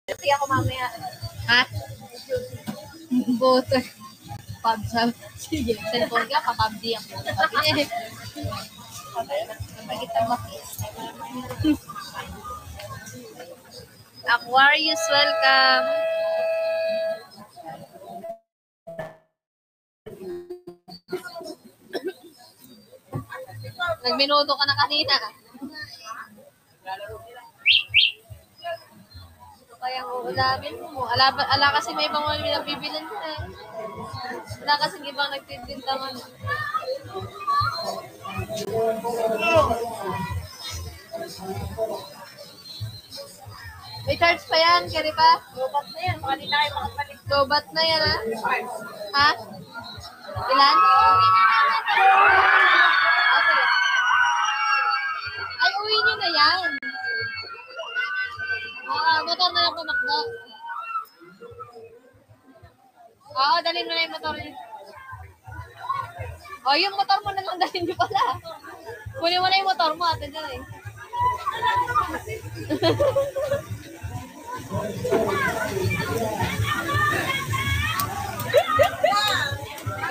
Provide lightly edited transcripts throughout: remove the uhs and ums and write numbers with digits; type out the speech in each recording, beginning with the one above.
Hindi ako mamaya. Ha? Boto. Pabsab. Sige, cellphone ka, papabdi ako. Kapag kita makis. Aquarius, welcome. Nagminuto ka na kanina. Ito kayang uulamin mo. Ala kasi may ibang mga nagbibilan ka eh. Wala kasi ibang nagtitinda man. May cards pa yan, kari pa? Lobat na yan. Baka di na kayo makapalik. Lobat na yan, ha? Ha? Ilan? Okay. Ay, uwi nyo na yan. Motor na lang pumakbo. Oo, dalhin mo na yung motor niyo. Oh, yung motor mo na lang dalhin nyo pala. Kunin mo na yung motor mo, ate dyan eh.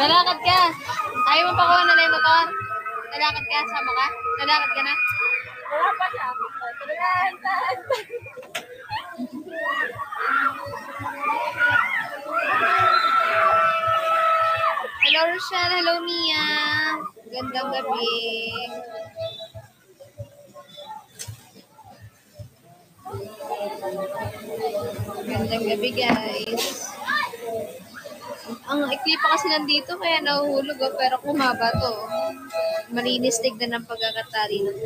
Lalakad ka. Ayaw mo pakuha na lang yung motor. Lalakad ka, sama ka? Lalakad ka na? Wala pa siya. Hello, Rochelle. Hello, Mia. Gandang gabi. Gandang gabi, guys. Ang ikli pa kasi nandito, kaya nahuhulog. Oh, pero kumaba to. Malinis tignan ng pagkakatali ng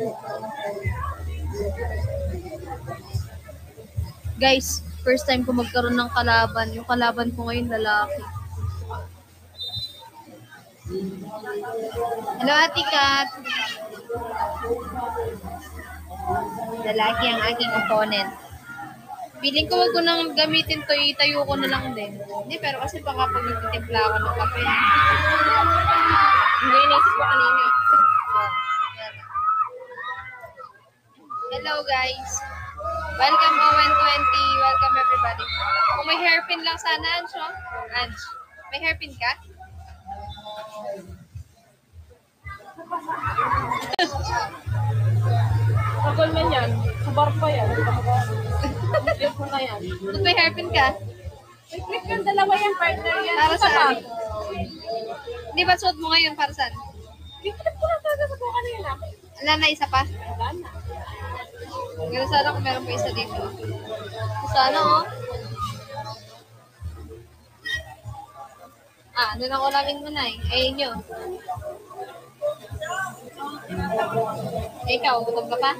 guys, first time ko magkaroon ng kalaban. Yung kalaban ko ngayon, lalaki. Hello, Ate Kat. Lalaki ang aking opponent. Feeling ko wag ko nang gamitin to, itayo ko na lang din. Hindi, pero kasi baka pag nagtitimpla ako ng kape. Hindi, inisip ko kanina eh. Hello, guys. Welcome, Owen20. Welcome, everybody. Kung may hairpin lang sana, Anjo. Anj, may hairpin ka? Tagal man yan. Kabar pa yan. Clip mo na yan. Kung may hairpin ka? May clip yung dalawa yan, partner yan. Para saan? Hindi ba suot mo ngayon para saan? Clip ko lang talaga sa ko kanina. Wala na isa pa? Wala na. Gano'n sana kung meron pa isa dito. Sana, oh. Ano nang ulamin mo na eh. Ayun yun. Ikaw, gutom ka pa?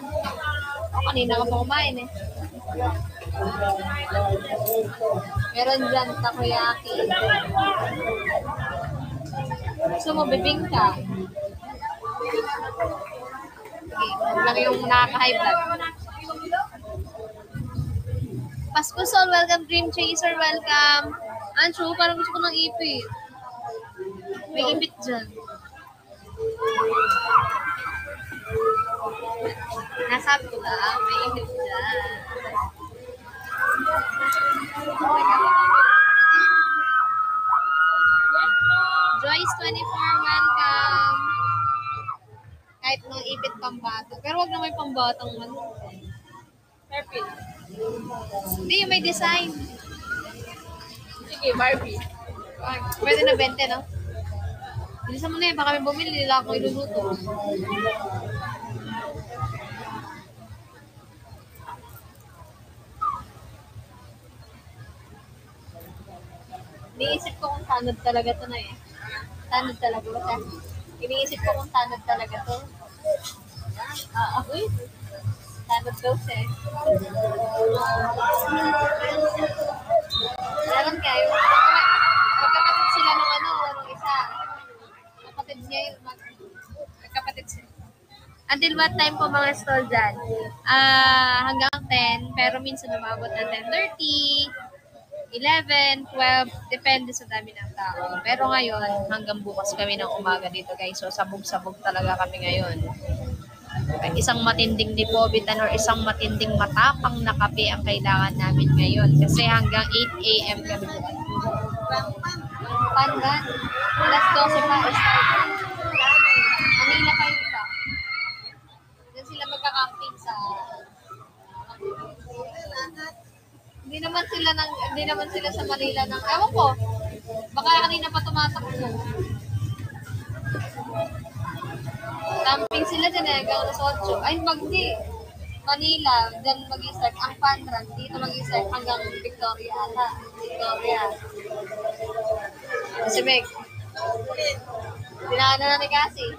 Kanina ka pa kumain eh. Meron dyan, takoyaki. Gusto mo, bibingka. Okay, lang yung nakaka-high blood. Pasko Sol, welcome. Dream Chaser, welcome. Ancho, parang gusto ko ng ipit. May ipit dyan. Nasabi ko lang, may ipit dyan. Joyce24, welcome. Kahit nung ipit pambata. Pero wag na may pambatang ano. Hairpin. Hindi, yung may design. Sige, Barbie. Pwede na 20, no? Bilisan mo na yun, baka may bumili, nila ako iluluto. Iniisip ko kung tanod talaga to na eh. Tanod talaga ba? Iniisip ko kung tanod talaga to. Uy. Tanod daw siya eh. Meron kayo. Magkapatid sila ng nung isa. Kapatid niya yun. Magkapatid sila. Until what time po mga stall dyan? Hanggang 10, pero minsan umabot na 10:30, 11, 12, depende sa dami ng tao. Pero ngayon, hanggang bukas kami ng umaga dito guys. So, sabog-sabog talaga kami ngayon. isang matinding nipobitan or isang matinding matapang na kape ang kailangan namin ngayon. Kasi hanggang 8 a.m. kami bukas. Pandan. Alas 12 pa. Manila pa yung iba. Diyan sila magka-camping sa... Hindi naman sila sa Manila ng... Ewan ko. Baka kanina pa tumatakbo. Camping sila dyan hanggang alas 8. Ay, magdi. Manila, dyan mag-i-start. Ang Pandan, dito mag-i-start hanggang Victoria. Victoria. Kasi Meg, dinaan na ni Cassie.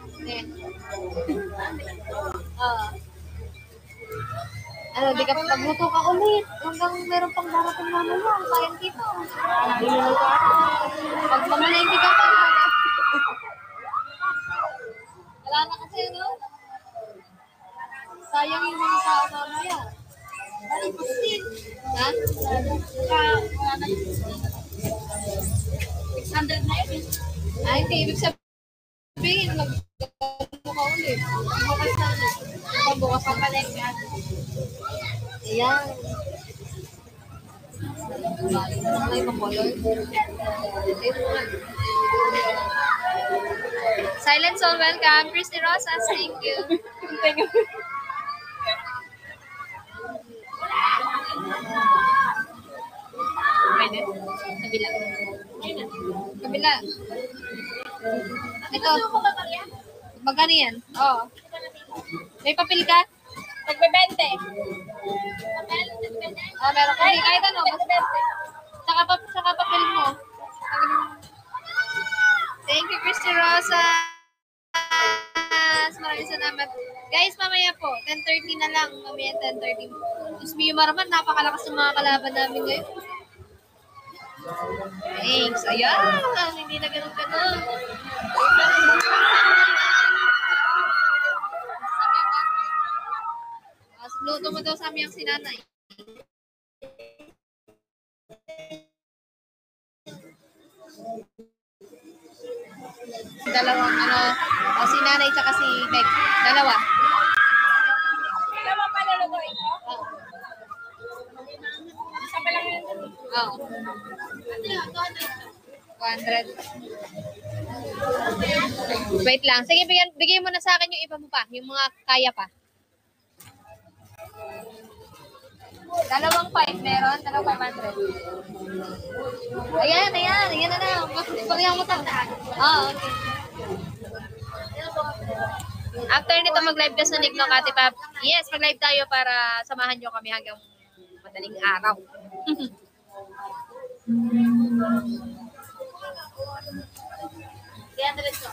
Di ka pagluto ka ulit. Hanggang meron pang darating mamaya. Sayang dito. Pag mamalengke ka pa. Wala na kasi, no? Sayang yung mga tao mamaya. Balik po din. Ha? Wala na 600 na yun. Ay, hindi. Ibig sabihin, mag-ano ka ulit. Bukas na ulit. Bukas ang palengke. Ayan. Ay, makulol. Silent Soul, welcome. Christy Rosas, thank you. Thank you. Pwede. Kabila. Kabila. Ito. Magkano yan? Oo. May papel ka? Nagbe-20. Meron ka. Hindi, kahit ano. Saka papel mo. Thank you, Christy Rosas. Maraming salamat. Guys, mamaya po, 10:30 na lang. Mamaya 10:30. Diyos Mio Marman, napakalakas ng mga kalaban namin ngayon. Thanks. Ayan. Hindi na ganun-ganun. Luto mo daw sa amin ang sinanay. Dalawang si nanay tsaka si Meg. Dalawa. Dalawa pa lulutuin ko? Isa pa lang yun. Oo. 200. Wait lang. Sige, bigay mo na sa akin yung iba mo pa. Yung mga kaya pa. Dalawang 5 meron. Dalawang 500. Ayan. Ayan na na. Pagyan mo tandaan. Okay. After nito, mag-live ka sa Nick, no, Kati Pap? Yes, mag-live tayo para samahan nyo kami hanggang madaling araw. Kaya diretso.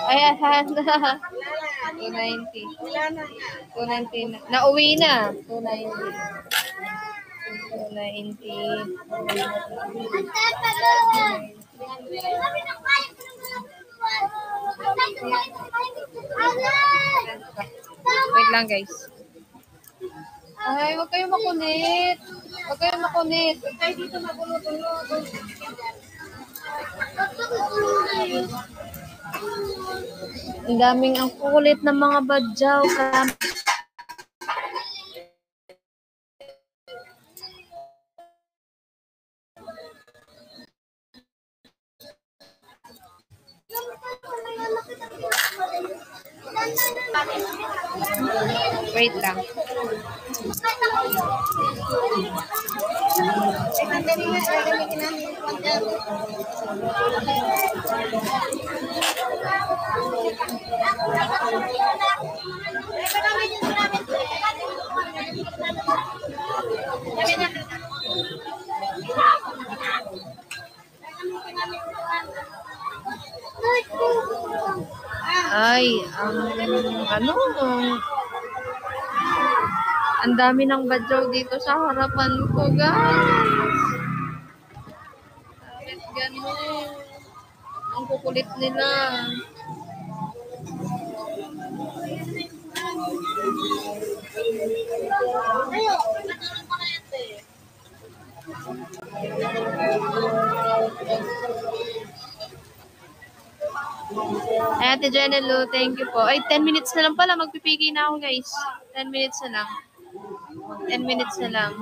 Ayan, 290. 290 na. Nauwi na. 290. 290. Wait lang, guys. Ay, huwag kayong makulit. Huwag kayong makulit. Huwag kayo dito magulo-gulo. Ang daming ang kulit ng mga badyaw. Wait lang. Ay, ano, ang dami ng badyaw dito sa harapan ko, guys. Bakit ganun? Ang kukulit nila. Ay, Ate Jenelu, thank you po. Ay, 10 minutes na lang pala. Magpipigil na ako, guys. 10 minutes na lang. 10 minutes na lang.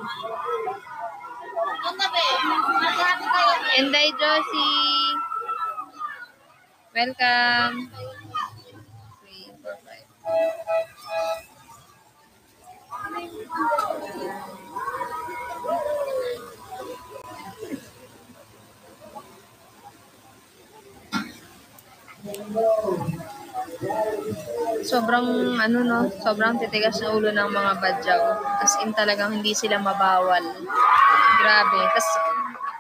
Enday Josie. Welcome. 3, 4, 5. Sobrang sobrang titigas na ulo ng mga badyaw. As in talagang hindi sila mabawal. Grabe. Tapos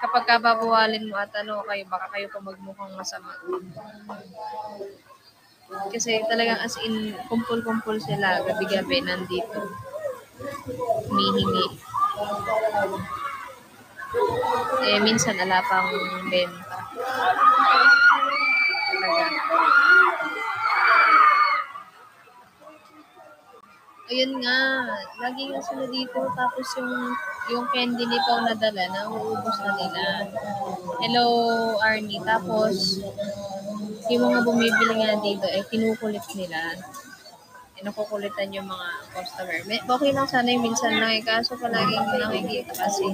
kapag kababawalin mo at kayo, baka kayo pa magmukhang masama. Kasi talagang as in, kumpul-kumpul sila gabi-gabi nandito. Humihingi. Minsan ala pang benta. Talaga. Ayun nga, lagi nga sila dito. Tapos yung candy ni Pao na dala, nauubos na nila. Hello, Arnie. Tapos, yung mga bumibili nga dito, kinukulit nila. Nakukulitan yung mga customer. Okay lang sana yung minsan lang kaso palaging nakikita kasi.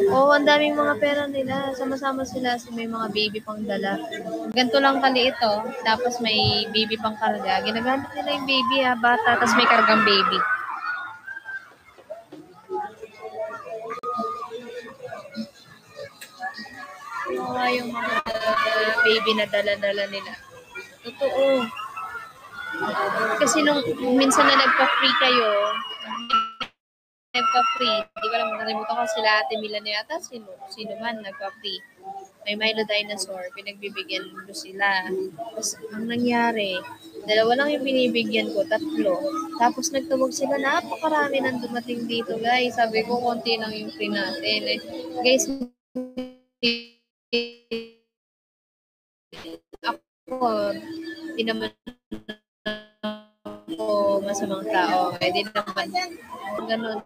Ang daming mga pera nila. Sama-sama sila. May mga baby pang dala. Ganito lang kaliit tapos may baby pang karga. Ginagamit nila yung baby bata, tapos may kargang baby. Yung mga baby na dala-dala nila. Totoo. Kasi nung minsan na nagpa-free kayo, nagpa-free, di ko alam, nakalimutan ko sila Ate Milan yata, sino man nagpa-free. May Milo Dinosaur, pinagbibigyan ko sila. Tapos, ang nangyari, 2 lang yung binibigyan ko, 3. Tapos nagtawag sila, napakarami nang dumating dito, guys. Sabi ko, konti lang yung free natin. Guys, ako, di naman ako masamang tao. Di naman ganun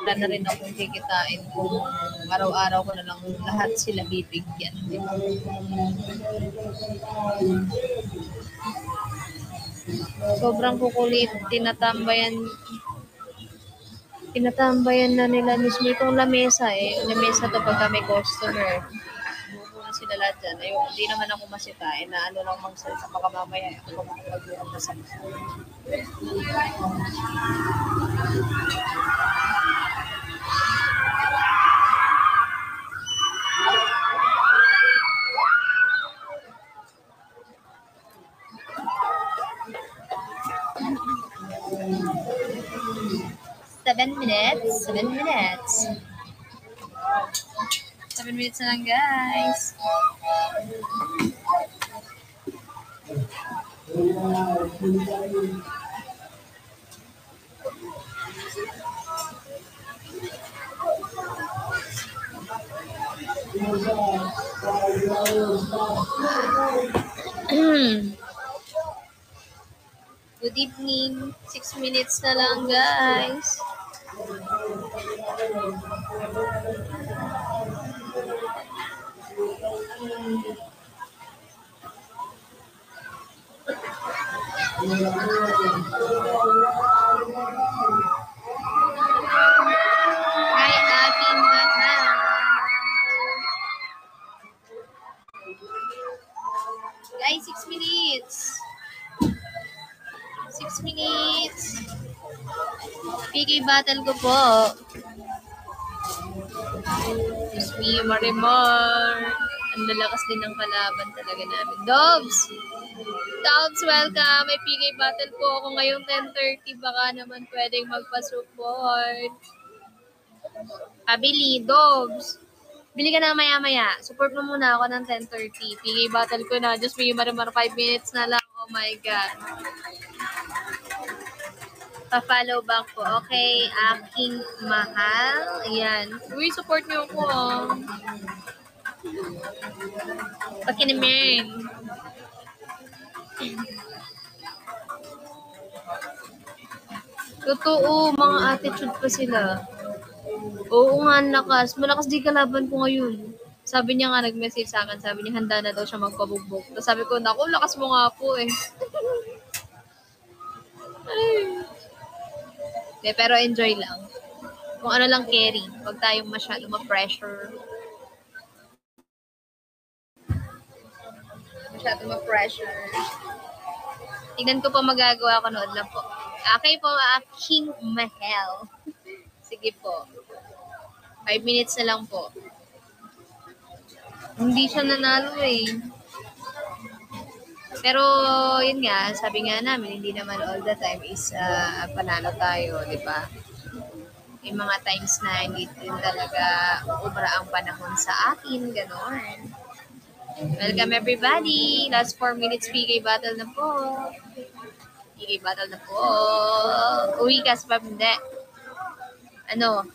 wala na rin akong kikitain kung araw-araw ko na lang lahat sila bibigyan. Sobrang kukulit, tinatambayan na nila mismo itong lamesa lamesa to pag kami customer. Buo sila lahat dyan. Hindi naman ako masitain na lang magsalita baka mamaya ako magbuhat na sa 7 minutes. 7 minutes. 7 minutes na lang, guys. Good evening. 6 minutes na lang, guys. Hi, aking mahal. Guys, 6 minutes. 6 minutes. PK battle ko po. Miss me, Marimar. Ang lalakas din ng kalaban talaga namin. Dobbs, welcome. May PK battle po ako ngayong 10:30. Baka naman pwedeng magpa-support. Pabili, Dobbs. Bili ka na maya-maya. Support mo muna ako ng 10:30. PK battle ko na. Just may maramar 5 minutes na lang. Oh my God. Pa-follow back po. Okay, aking mahal. Ayan. Uy, support niyo ako. Pakinamin. Totoo, mga attitude pa sila. Oo nga, ang lakas. Malakas di kalaban ko ngayon. Sabi niya nga, nag-message sa akin. Sabi niya, handa na daw siya magpabugbog. Tapos sabi ko, naku, lakas mo nga po eh. De, pero enjoy lang. Kung ano lang carry. Huwag tayong masyado ma-pressure. Masyado ma-pressure. Tignan ko pa magagawa ko, nood lang po. Okay po, aking mahal. Sige po. 5 minutes na lang po. Hindi siya nanalo eh. Pero, yun nga, sabi nga namin, hindi naman all the time is panalo tayo, di ba? May mga times na hindi din talaga ubra ang panahon sa akin, gano'n. Welcome everybody! Last 4 minutes PK battle na po. PK battle na po. Uwi ka sa hindi. Ano,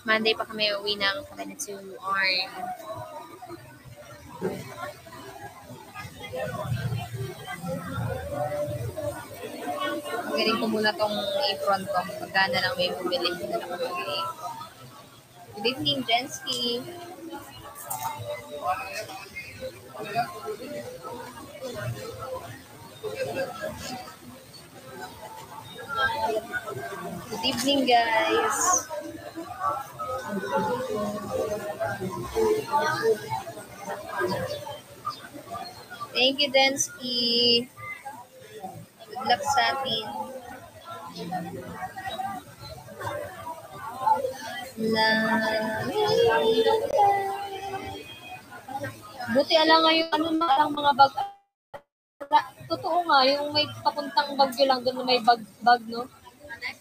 Monday pa kami uwi ng Cabanatuan. Galing ko muna tong apron ko. Pagkana lang may bumili. Good evening, Jensky. Good evening, guys. Thank you, Densky. Good luck sa atin. Buti alang ngayon, ang mga bag. Totoo nga, yung may papuntang bagyo lang, doon na may bag, no?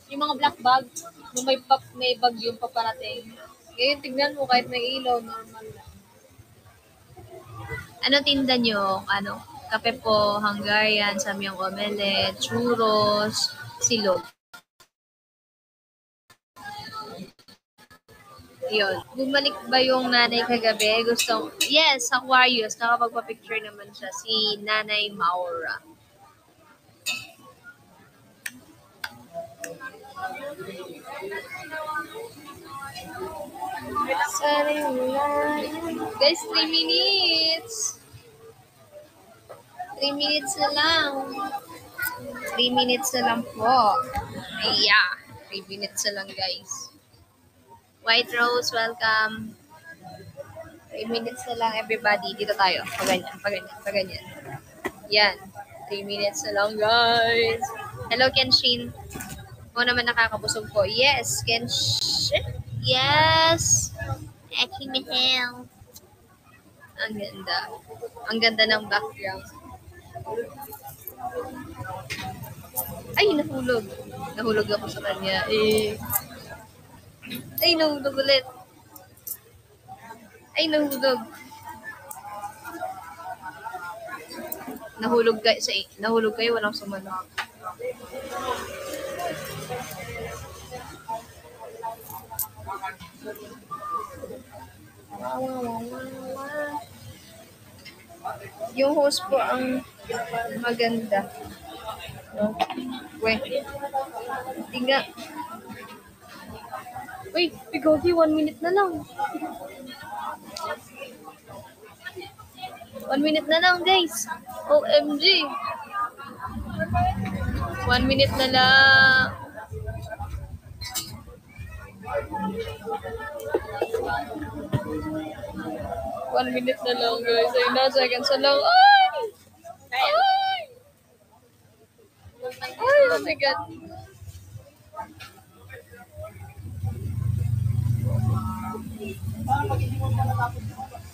Yung mga black bag, yung may bag yung paparating. Ngayon, tignan mo, kahit may ilaw, normal lang. Ano tinda nyo? Ano? Kape po, Hungarian, samyang omelette, churros, silog. Yun. Bumalik ba yung nanay kagabi? Yes, Aquarius. Nakapagpa-picture naman siya. Si Nanay Maura. Guys, 3 minutes. 3 minutes na lang. 3 minutes na lang po. Yeah. 3 minutes na lang, guys. White Rose, welcome. 3 minutes na lang, everybody. Dito tayo. Paganyan. Yan. 3 minutes na lang, guys. Hello, Kenshin. Mo naman nakakabusog po. Yes, Kenshin. Yes. Aking mahal. Ang ganda. Ang ganda ng background. Ay, nahulog. Nahulog ako sa kanya. Ay, nahulog ulit. Ay, nahulog. Nahulog kayo, walang sumunod. Yung host po ang maganda. Wait. Tingnan. Wait, Pigogi, 1 minute na lang. 1 minute na lang, guys. OMG. 1 minute na lang. One minute na lang, guys. Ay, na seconds na lang. Ay! Ay! Ay, oh my God.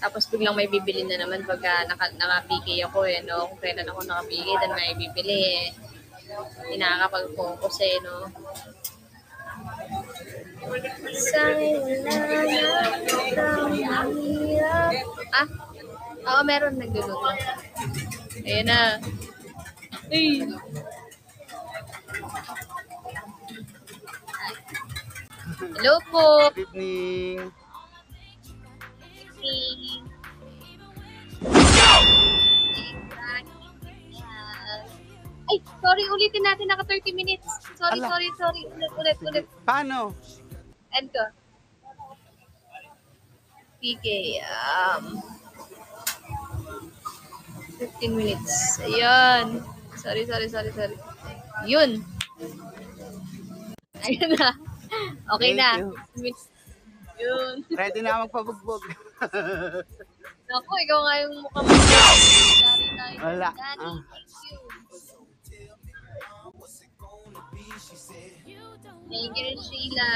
Tapos biglang may bibili na naman pagka naka-PK ako eh, no? Kung kailan ako naka-PK, then may bibili eh. Hindi nakakapag-focus eh, no? Sana'y wala na itang mahirap. Ah? Oo, meron nagluluto. Ayan na. Ay. Hello po. Good evening. Ay, sorry, ulitin natin. Naka 30 minutes. Sorry. Ala. Ulit. Paano? End ko. PK, 15 minutes. Ayan. Sorry. Yun. Ayan na. Okay Thank na. you. Yun. Ready na magpabugbog. Naku, ikaw nga yung mukha mo. Sorry tayo. Wala. Danny, Ah. thank you. Thank you, Sheila.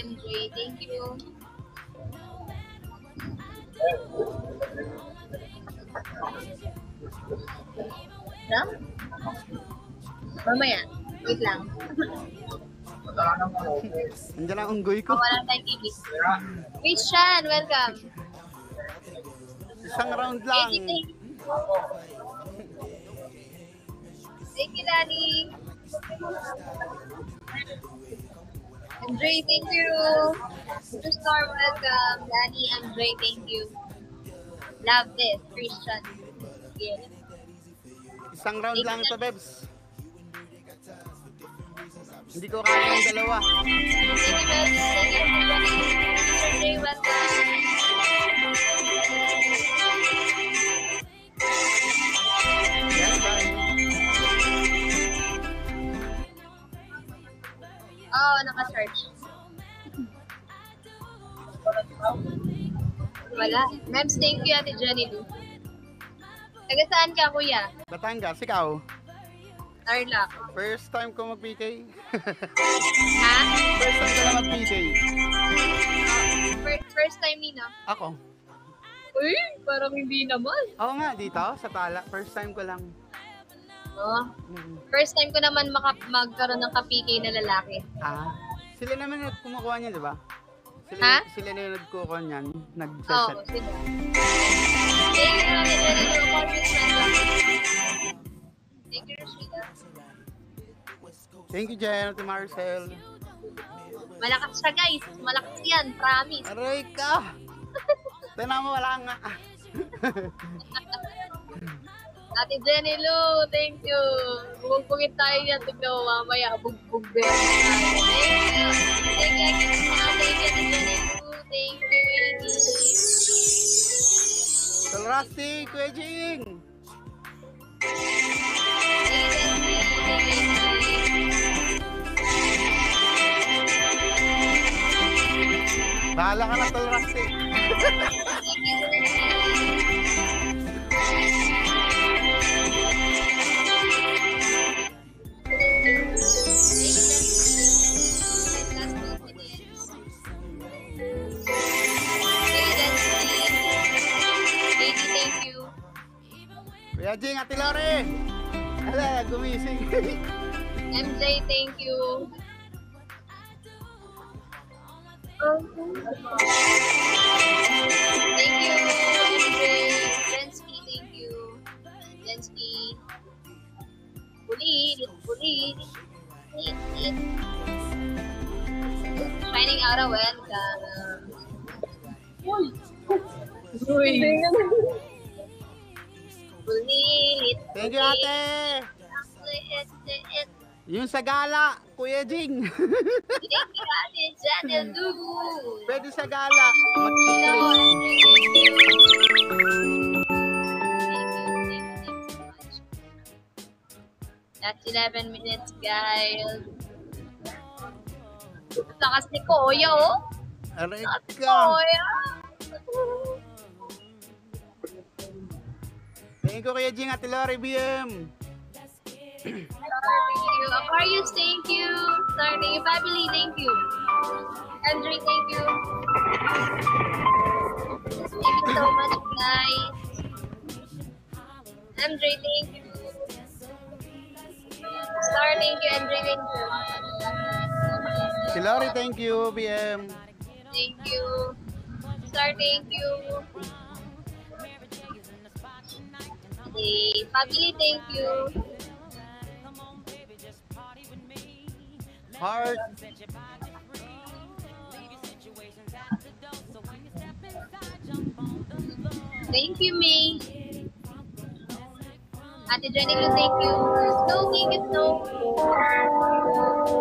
MJ, thank you. No? Mamaya. Wait lang. Nandiyan ang unggoy ko. Wala tayong TV. Christian, welcome. Isang round lang. Thank you, Lani. Andre, thank you. Superstar, welcome. Lani, Andre, thank you. Love this, Christian. Yeah. Isang round lang ito, Bebs. Hindi ko kaya ng dalawa. Thank you, Bebs. Thank you, everybody. Andre, welcome. Yan, bye. Oo, naka-search. Wala. Mems, thank you, Ate Jenny Lou. Taga saan ka, kuya? Batangas, ikaw. Tarlac. First time ko mag-PK. Ha? First time ko lang mag-PK. First time nino? Ako. Uy, parang hindi naman. Oo nga, dito, sa Tala. First time ko lang. Oh. First time ko naman magkaroon ng kapiki na lalaki. Ah, sila naman yung kumukuha niyan, di ba? Ha? Sila na yung nagkukuha niyan, Oo, nag-set. sila. Thank you, Ate Jenny Lou. Thank you, Rashida. Thank you, Jen, Ate Marcel. Malakas siya, guys. Malakas yan, promise. Aray ka! Tignan mo, wala nga. Ate Jenny Lou, thank you. Bugbugin tayo niya. Tignan mo mamaya. Bugbug tayo. Thank you. Thank you, Ate Jenny Lou. Thank you, Amy. Salrasti, Kuya Jing! Bahala ka na, Salrasti. Thank you. Kuya Jing, Ate Lore! Hala, gumising. MJ, thank you. Thank you, MJ. Jensky, thank you. Jensky. Pulit. Shining out of welcome. Uy. Pulit. Thank you, ate! Yung sa gala, Kuya Jing. Thank you, Ate Jenny Lou. Pwede sa gala. Hello, Mag-click. Andre. Thank you. Thank you so much. That's 11 minutes, guys. Lakas ni Kuya, oh. Aray Lakas ni ka! Kuya. Thank you, Kuya Jing, Ate Lore, BM. Thank you. Aquarius, thank you. Starting family, thank you. Andre, thank you. Thank you so much, guys. MJ, thank you. Star, thank you. MJ, thank you. Si Lori, thank you. BM. Thank you. Star, thank you. Okay, family, thank you. Heart. Thank you, May. Ate Jenny, thank you. Snow, thank you, Snow.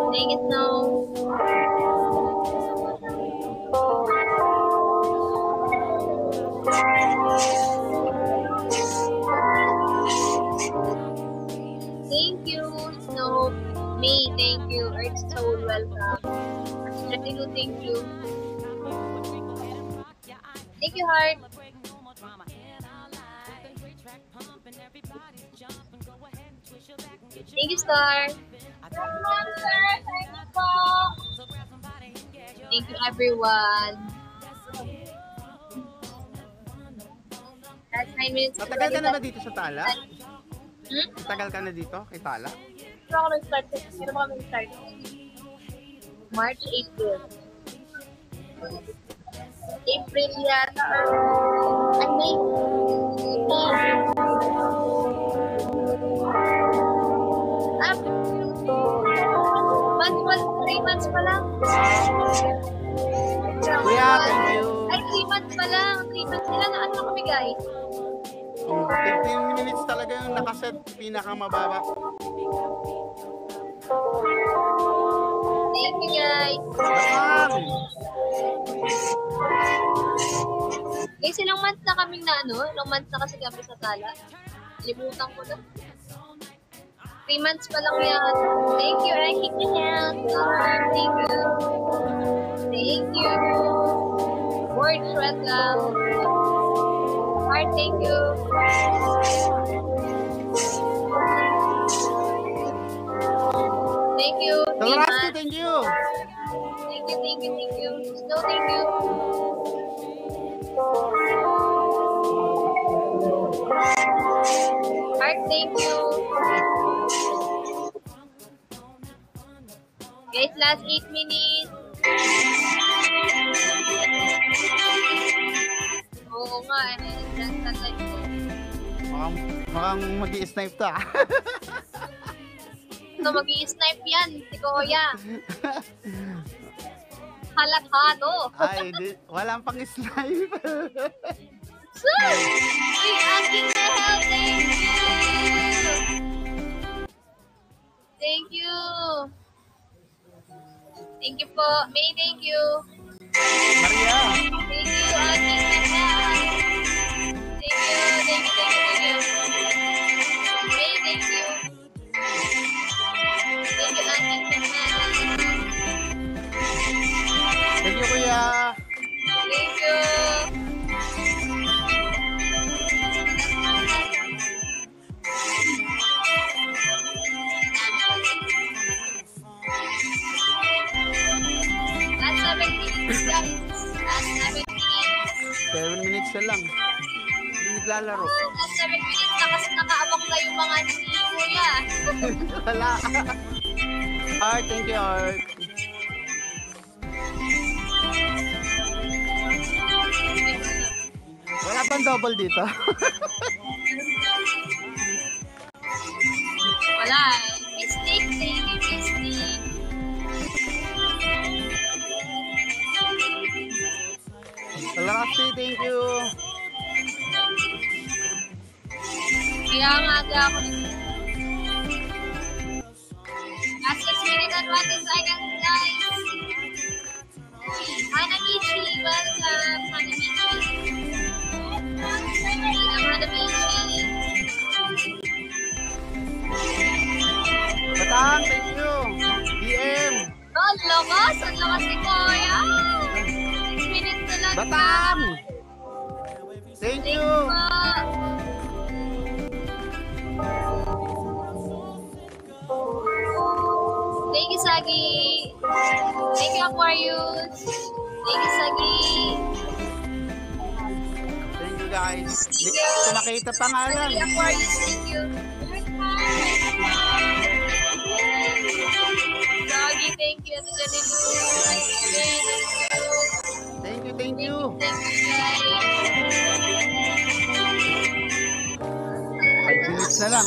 Thank you, Snow. Thank you, Snow. May, thank you. Earth Soul, welcome. Ate Jenny, thank you. Thank you, Heart. Thank you, Star. Thank you, everyone. That's 9 minutes. Matagal ka na ba dito sa Tala? Hmm? Matagal ka na dito kay Tala? Pero ako nag-start. Pero ako nag-start. March, April. April yata. Ay, May. Months, 3 months pa lang. Kuya, thank you. Ay, 3 months pa lang. 3 months sila na ano kami, guys. 15 minutes talaga yung nakaset, pinakamababa. Thank you, guys. Bang! Guys, ilang months na kaming na ano? Ilang months na kasi kami sa Tala. Limutan ko na. 3 months pa lang yan. Thank you, I keep your hands. Thank you. Thank you. Words, welcome. Heart, thank you. Thank you. Talarasti, thank you. Thank you, thank you, thank you. Snow, thank you. Heart, thank you. Guys, last 8 minutes. Oo nga, that's the time ko. Mukhang mag-i-snipe to ah. So, mag-i-snipe yan, si Kuya. Halakado. Ay, walang pang-snipe. Sir! Uy, aking the hell, thank you! Thank you! Thank you po. May, thank you. Maria. Thank you, aking the hell. Thank you, thank you, thank you, thank you. May, thank you. Thank you, aking the hell. Thank you, kuya. Thank you. Last 7 minutes, guys. Last 7 minutes. 7 minutes na lang. Hindi naglalaro. Last 7 minutes na kasi nakaabang na yung mga ni Kuya. Wala. Art, thank you, Art. Wala pang double dito. Wala eh. Mistake, thank you, mistake. Talarasti, thank you. Kaya nga ako nito. Last 6 minutes and 1 seconds, guys. Hanamichi, welcome. Hanamichi. Hanamichi. Batang, thank you. DM. Oh, lakas! Ang lakas ni Kuya! 6 minutes na lang. Batang! Thank you. Thank you, Sagi. Thank you, Aquarius. Thank you, Sagi. Thank you, guys. Thank you. Kumakita pa nga lang. Aquarius, thank you. Doggy, thank you. Ate Jenny Lou. Thank you, thank you. Thank you, guys. 5 minutes na lang.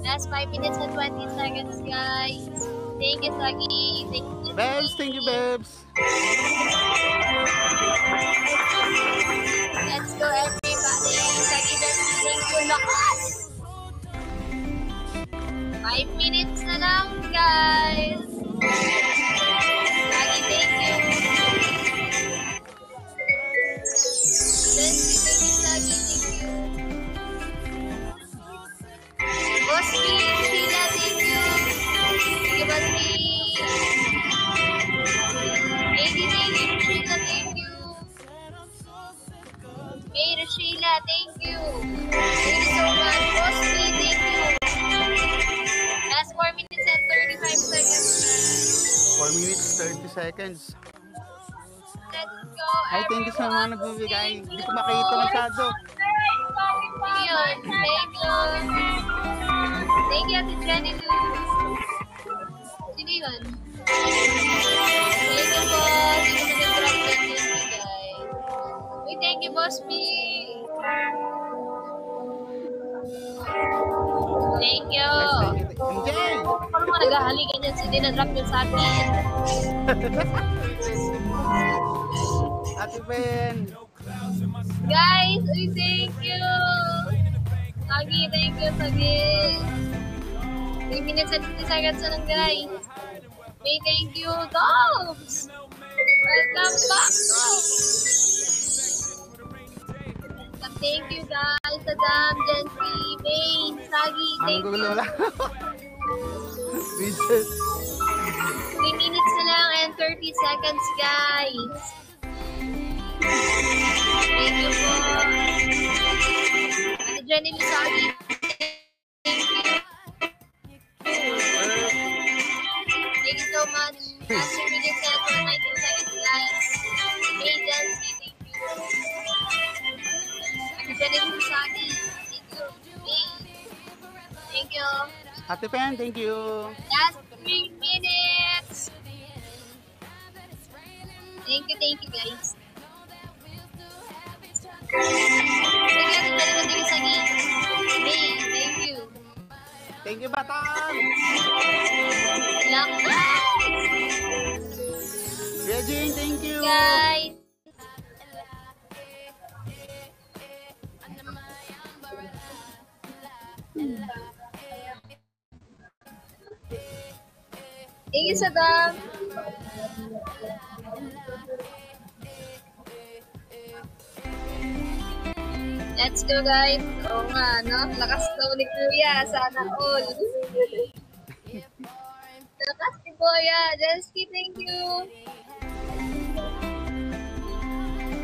Last 5 minutes and 20 seconds, guys. Thank you, Sagi. Thank you. Babes, thank you, babes. Let's go, everybody. Sagi, thank you. Lakas! 5 minutes na lang, guys. Sagi, thank you. Thank you, Sagi. Thank you. Boski, Sheila, thank you. Thank you, Boski. Thank you, Sheila, thank you. Hey, Sheila, thank you. Thank you so much. Boski, thank you. Last 4 minutes and 35 seconds. 4 minutes, 30 seconds. Let's go. Ay, thank you sa mga nagbibigay. Hindi ko makita masyado. Yun. Thank you. Thank you, Ate Jenny Lou. Sino yun? Thank you po. Sino na nag-drop yan? Thank you, guys. Uy, thank you, Boss B. Thank you. MJ! Paano mga naghahalikan yan? Hindi na-drop yun sa akin. Ate Ben! Guys, uy, thank you. Sagi, thank you, Sagi. 3 minutes and 50 seconds na lang, guys. Hey, thank you, Dogs. Welcome back, Dogs. Thank you, guys. Adam, Jency, Maine, Sagi, Ang thank gulo you. lang. Vincent. 3 minutes na lang and 30 seconds, guys. Thank you po. Ate Jenny Luzagi. Thank you. Thank you so much. Last 2 minutes and 19 seconds, guys. Hey, Jency, thank you. Ate Jenny Luzagi. Thank you. Hey. Thank you. Ate Ben, thank you. Last 3 minutes. Thank you, guys. Thank you, Sagi. Hey, thank you. Thank you, Batang! Lakas! Regine, thank you! Guys. Thank you, Sadam. Let's go, guys. Oo nga, no? Lakas daw ni Kuya. Sana all. Lakas ni Kuya. Jensky, thank you.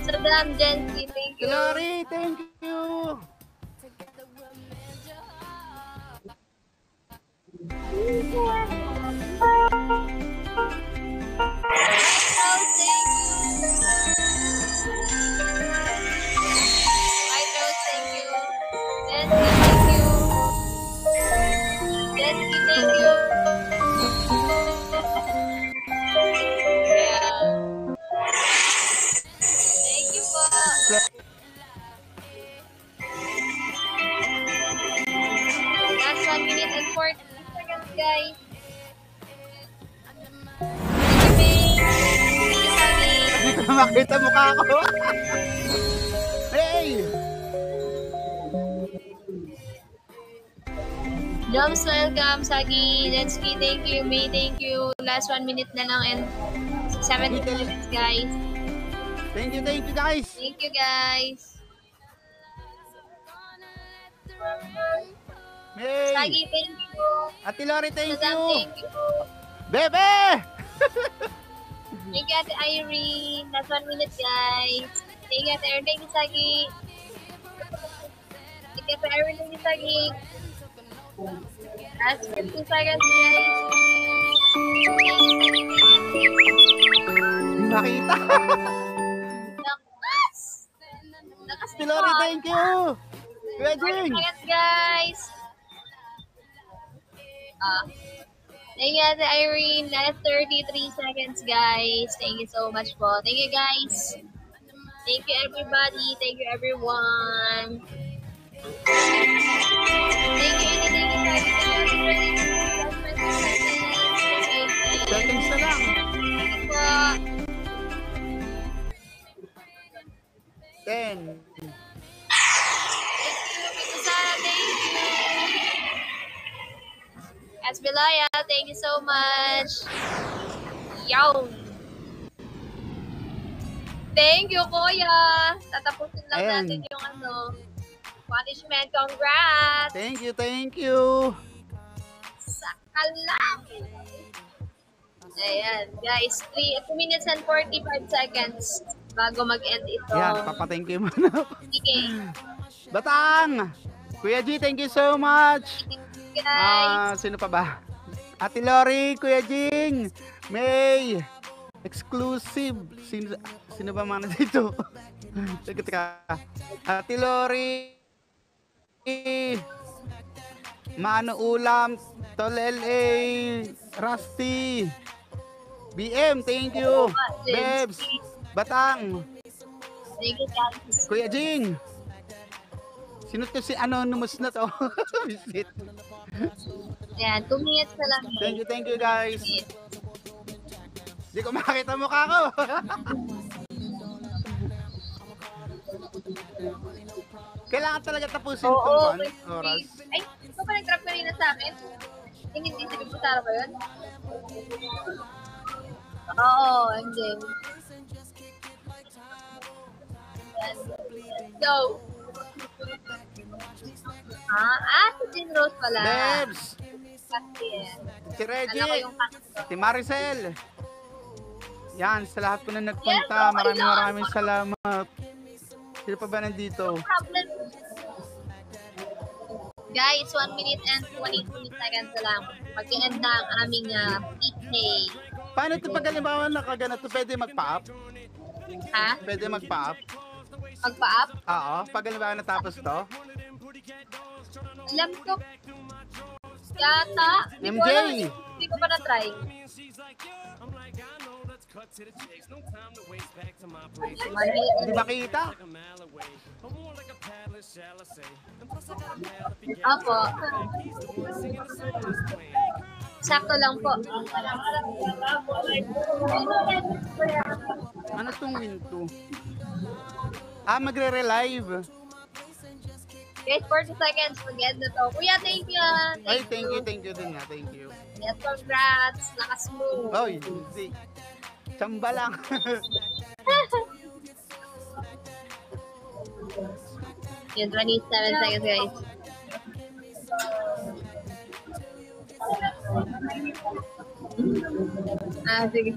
Sadam, Jensky, thank you. Glory, thank you! Last 1 minute and 40 seconds, guys. Hindi ko na makita mukha ko. Hey! Drums, welcome, Sagi. Let's be, thank you. May, thank you. Last 1 minute na lang and 70 minutes, guys. Thank you, guys! Thank you, guys. Hey! Sagi, thank you. Ate Lori, thank Madam, you! thank you. Bebe! Thank you, Ate Irene. Last 1 minute, guys. Thank you, Ate Irene. Thank you, Sagi. Thank you, Ate Irene. Thank you, Sagi. Last 50 seconds, guys. Hindi makita. thank you. Kuya 40 Jing. seconds, guys. Thank you, Ate Irene. Last 33 seconds, guys. Thank you so much po. Thank you, guys. Thank you, everybody. Thank you, everyone. Thank you, thank you, guys. Seconds na lang. Thank you po. 10. Thank you, Mr. Sarah. Thank you. Esbilaya, thank you so much. Yo. Thank you, Kuya. Tatapusin lang Ayan. natin yung punishment. Congrats. Thank you, thank you. Sakalam. Ayan, guys. 2 minutes and 45 seconds bago mag-end ito. Ayan, papathank you muna. Sige. Batang! Kuya G, thank you so much. Guys. Sino pa ba? Ate Lori, Kuya Jing, May, exclusive. Sino ba mana dito? Teka. Ate Lori, Mano Ulam, Tol LA, Rusty, BM, thank you. Bebs, Batang, Thank you, guys. Kuya Jing. Sino to si anonymous na to? Visit. Ayan, 2 minutes na lang. Thank you guys. Hindi ko makita mukha ko. Kailangan talaga tapusin Oo, itong oras. Ay, ito ba nag-drop ka rin na sa akin? Hindi sa Biputara ba yun? Oo, hindi. Go! Si Jean Rose pala. Bebs, Kasi si Reggie, alam ko yung kakto. si Maricel. Yan, sa lahat po na nagpunta, Yes, okay lang. maraming salamat. Sino pa ba nandito? Problem. Guys, 1 minute and 22 seconds na lang. Mag-end na ang aming peak day. Paano ito pag halimbawa nakaganito, pwede mag-pa-up? Ha? Pwede mag-pa-up? Magpa-up? Oo, pag halimbawa natapos to? Alam ko. Yata. MJ. Hindi ko pa na-try. Hindi ba kita? Opo. Sakto lang po. Ano tong Winto? Magre-relive. Guys, 40 seconds. Mag-end na to. Kuya, thank you. Ay, thank you din nga, thank you. Yes, congrats. Lakas mo. Oy, hindi. Tsamba lang. Yun, 27 seconds, guys. Sige.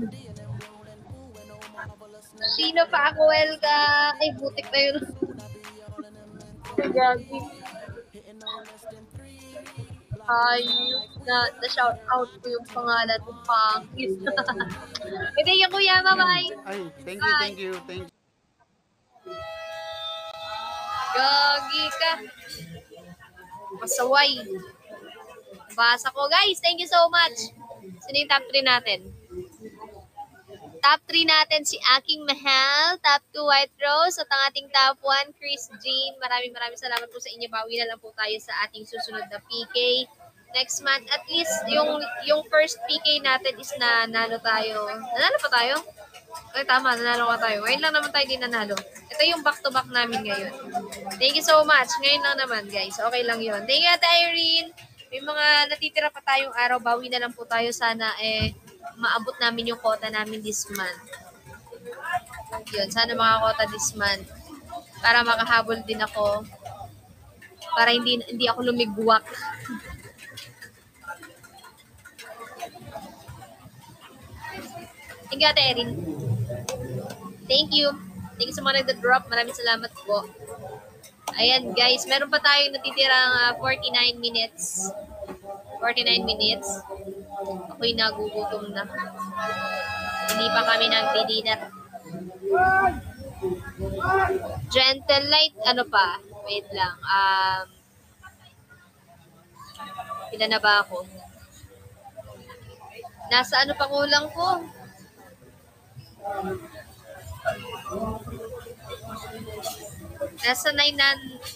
Sino pa ako, Elka? Ay, butik na yun. Gagi. Ay, na-shout out ko yung pangalan ng pangis. Hindi yung kuya, bye-bye. Ay, thank you. Gagi ka. Pasaway. Basa ko. Guys, thank you so much. Sino yung top 3 natin? Top 3 natin si Aking Mahal, top 2 White Rose, at ang ating top 1 Chris Jean. Maraming salamat po sa inyo. Bawi na lang po tayo sa ating susunod na PK next month. At least yung first PK natin is nanalo tayo. Nanalo pa tayo? Ay, tama, nanalo ka tayo. Ngayon lang naman tayo din nanalo. Ito yung back-to-back namin ngayon. Thank you so much. Ngayon lang naman, guys. Okay lang yun. Thank you, Ate Irene. May mga natitira pa tayong araw. Bawi na lang po tayo. Sana maabot namin yung quota namin this month. Yun, sana makakota this month. Para makahabol din ako. Para hindi ako lumigwak. Thank you, Ate Erin. Thank you. Thank you sa mga nagda-drop. Maraming salamat po. Ayan, guys. Meron pa tayong natitirang 49 minutes. 49 minutes. Ako'y nagugutom na. Hindi pa kami nag-dinner. Gentle light, ano pa? Wait lang. Ilan na ba ako? Nasa ano pa kulang ko? Nasa 900.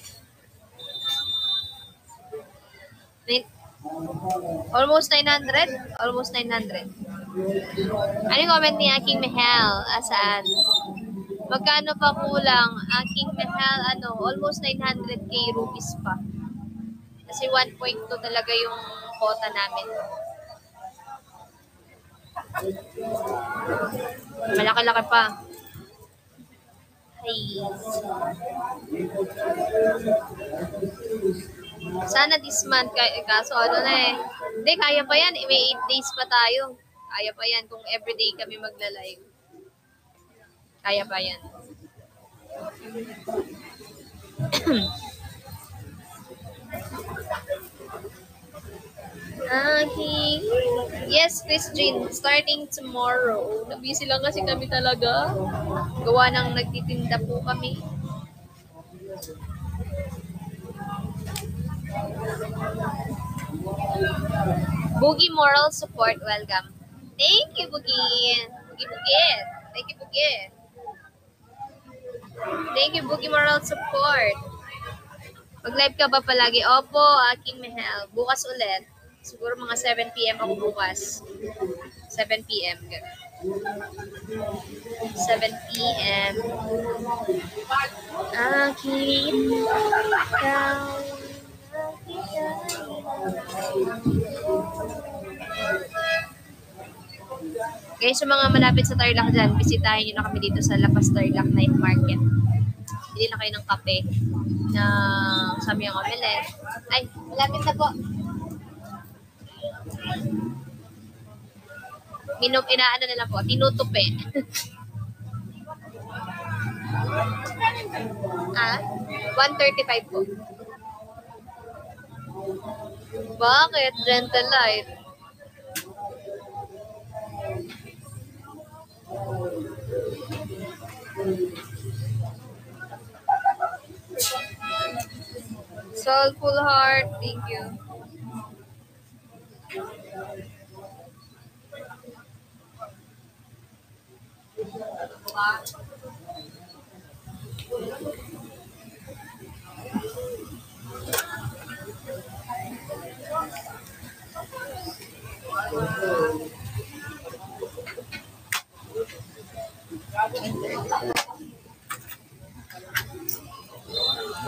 Almost 900? Almost 900. Ano yung comment ni aking Mihal? Saan? Magkano pa kulang? Aking Mihal, almost 900k rupees pa. Kasi 1.2 talaga yung quota namin. Malaki-laki pa. Ay. Sana this month, kaso Hindi, kaya pa yan. May 8 days pa tayo. Kaya pa yan kung everyday kami magla-live. Kaya pa yan. Okay. Yes, Chris Jean. Starting tomorrow. Busy lang kasi kami talaga. Gawa ng nagtitinda po kami. Boogie Moral Support. Welcome. Thank you, Boogie. Boogie. Thank you, Boogie. Thank you, Boogie Moral Support. Mag-live ka ba palagi? Opo, aking Mihal. Bukas ulit. Siguro mga 7 p.m. ako bukas. 7 p.m. 7 p.m. Aking ikaw. Guys, sa mga malapit sa Tarlac dyan, bisitahin nyo na kami dito sa Lapas Tarlac Night Market. Bili na kayo ng kape na Samyang Omelette. Ay, malapit na po. Inaano nila po, tinutupi. 135 po. Bakit? Gentle light. Soulful Heart, thank you. Ito po.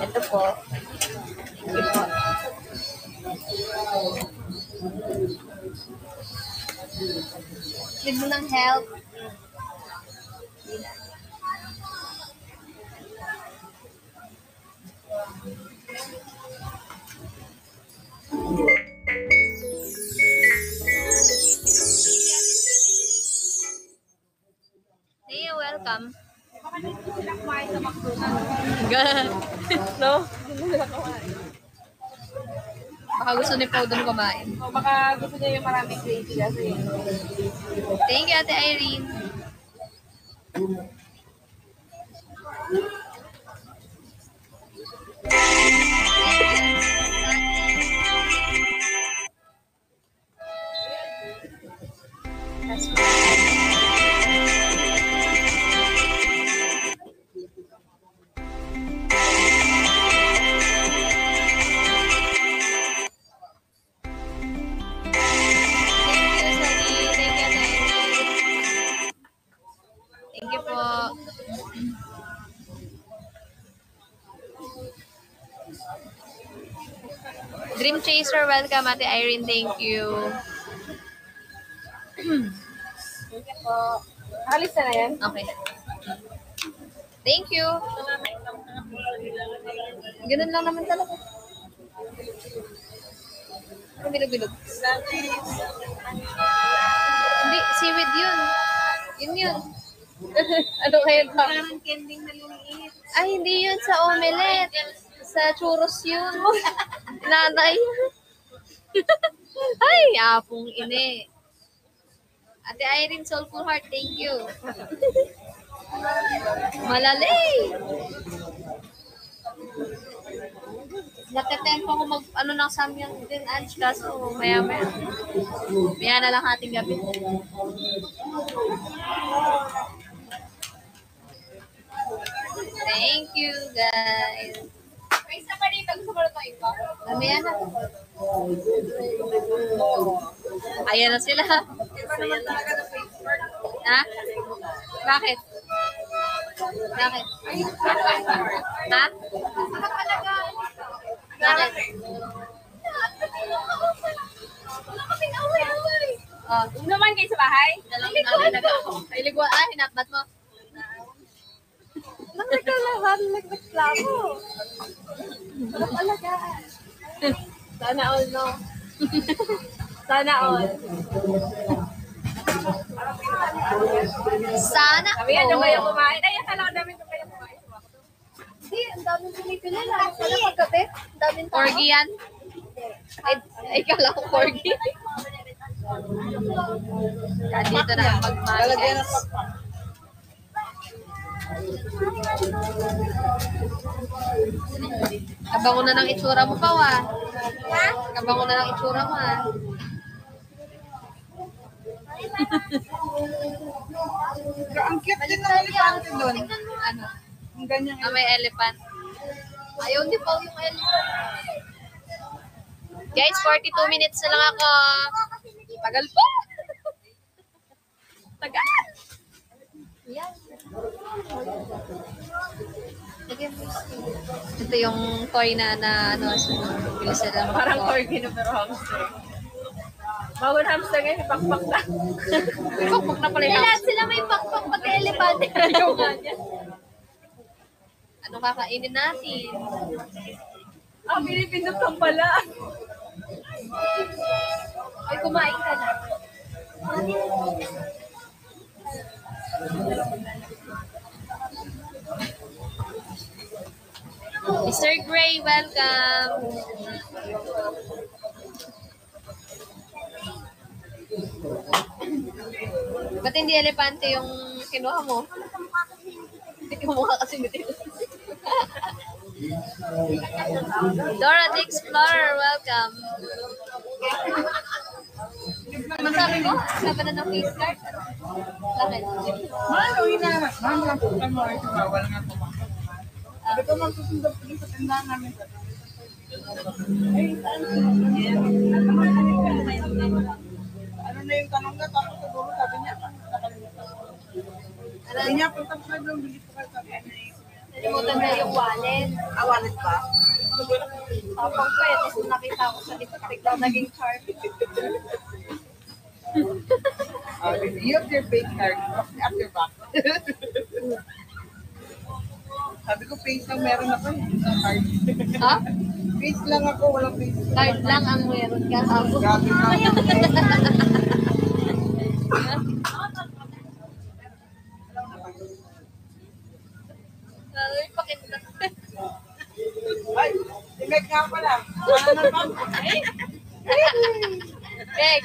Ito po. Need mo ng help. Hey, welcome. Baka dito sila kumain sa McDonald's. No? Dito sila kumain. Baka gusto ni Pau doon kumain. O baka gusto niya yung maraming gravy kasi. Thank you, Ate Irene. Dream Chaser, welcome, Ate Irene. Thank you. Thank you po. Alis na yan? Okay. Thank you. Ganun lang naman talaga. Ano bilog-bilog? Hindi, seaweed yun. Yun. Ano kayo ba? Parang kending na lumiit. Ay, hindi yun sa omelette. Sa churros yun. Nanay. Ay, apong ini. Ate Irene, Soulful Heart, thank you. Malali! Natatempo ko mag, ano ng samyang din, Ange, kaso maya-maya. Maya na lang ating gabi. Thank you, guys. May isa pa dito. Gusto mo na ito ikaw? Mamaya na. Ayan na sila. Iba naman talaga na Facebook. Ha? Bakit? Bakit? Ha? Bakit? Oh, Yung naman kayo sa bahay? Iligwa, hinakbat mo. Nagreklamo. Walang alagaan. Sana all, no? Sana all. Sana. Sabi yan, doon kayo kumain. Ay, yan talaga namin doon kayo kumain. Hindi, ang daming pumipili lang. Wala paggabi, ang daming tao. Corgi yan? Ay, kala ko corgi. Dito na magmahal. Kabango na ng itsura mo pa, ah. Ha? Kabango na ng itsura mo, ah. Ang cute din ng elepante doon. Ano? Ang ganyang May elephant. Ayaw ni Pao yung elephant. Guys, 42 minutes na lang ako. Tagal po. Tagal. Yan. Ito yung toy na ano, bilis sila. Parang corgi na pero hamster. Bawal hamster ngayon, pakpak na. Pukpuk na pala yung Kailan house. sila may pakpak pag elepante. Ayaw nga niya. Ano kakainin natin? Ah, pinipindot kang pala. Ay, kumain ka na. Mr. Gray, welcome. Ba't hindi elepante yung kinuha mo? Hindi ko mukha kasi nito. Dora the Explorer, welcome. Ano sabi ko? Sabi na ng face card? Bakit? Uwi na. Lang po ka mo. Ito bawal nga po. Sabi ko magsusundot ko sa tindahan namin. Ano na yung tanong na? Tapos siguro sabi niya. Sabi niya, punta po kayo doon. Bili po kayo sabi niya. Nalimutan na yung wallet. Awalit ba? Tapos pa yun, tapos nakita ko sa likod, biglang naging charm. You have your fake card. At your back. Sabi ko, face lang meron ako. Sa card. Ha? Face lang ako, walang face. Card lang ang meron ka. Ako. Grabe ka. Ay, pakita. Ay, imeg nga pala. Wala na pa. Meg.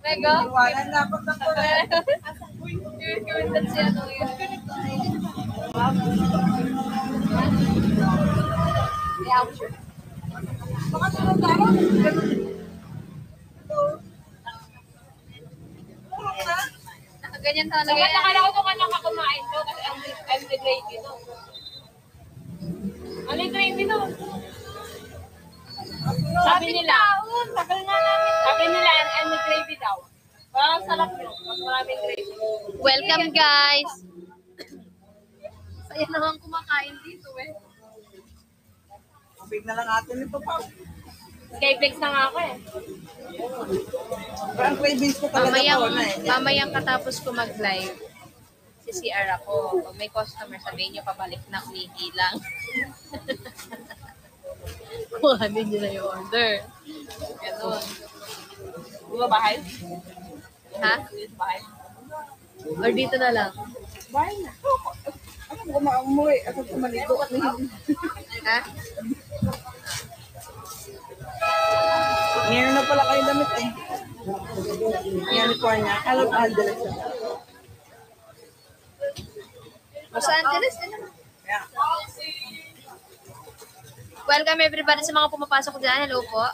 Meg, oh. Wala na pa sa ko. Yun, si ano yun. Yeah, I'm sure. Baka sunod tayo. Ganyan talaga Sabi yan. nakala ko kung ano kumain to kasi I'm the gravy to. Ano yung gravy to? Sabi nila. Tagal nga namin. Sabi nila I'm the gravy daw. Parang sarap yun. Mas maraming gravy. Welcome, guys. Saya naman kumakain dito, eh. Big na lang atin ito pa. Skyflex na nga ako eh. Parang cravings ko talaga to na eh. Mamayang katapos ko mag-live, CCR ako. Pag may customer, sabihin nyo, pabalik na, umihi lang. Kuhanin nyo na yung order. Ganun. Buka bahay? Ha? Dito bahay. Or dito na lang. Bahay na. Ano ko umuwi? Ako kumaligo. Ha? Meron na pala kayo damit eh. California. Los Angeles. Los Angeles din naman. Welcome everybody sa mga pumapasok dyan. Hello po.